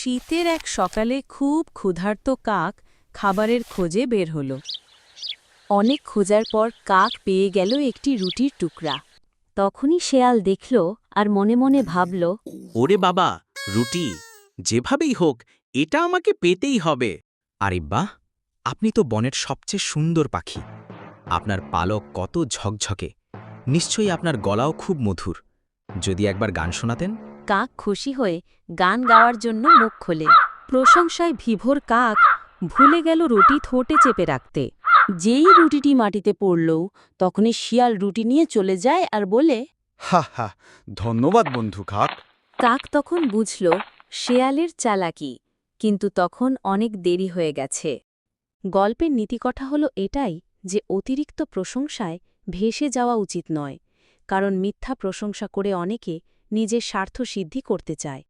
শীতের এক সকালে খুব ক্ষুধার্ত কাক খাবারের খোঁজে বের হল। অনেক খোঁজার পর কাক পেয়ে গেল একটি রুটির টুকরা। তখনই শেয়াল দেখল আর মনে মনে ভাবল, ওরে বাবা, রুটি! যেভাবেই হোক এটা আমাকে পেতেই হবে। আরে বাহ, আপনি তো বনের সবচেয়ে সুন্দর পাখি। আপনার পালক কত ঝকঝকে, নিশ্চয়ই আপনার গলাও খুব মধুর। যদি একবার গান শোনাতেন। কাক খুশি হয়ে গান গাওয়ার জন্য মুখ খোলে। প্রশংসায় বিভোর কাক ভুলে গেল রুটি ঠোঁটে চেপে রাখতে। যেই রুটিটি মাটিতে পড়ল, তখনই শিয়াল রুটি নিয়ে চলে যায় আর বলে, হা হা, ধন্যবাদ বন্ধু কাক। কাক তখন বুঝল শেয়ালের চালাকি, কিন্তু তখন অনেক দেরি হয়ে গেছে। গল্পের নীতিকথা হল এটাই যে অতিরিক্ত প্রশংসায় ভেসে যাওয়া উচিত নয়, কারণ মিথ্যা প্রশংসা করে অনেকে নিজের স্বার্থ সিদ্ধি করতে চায়।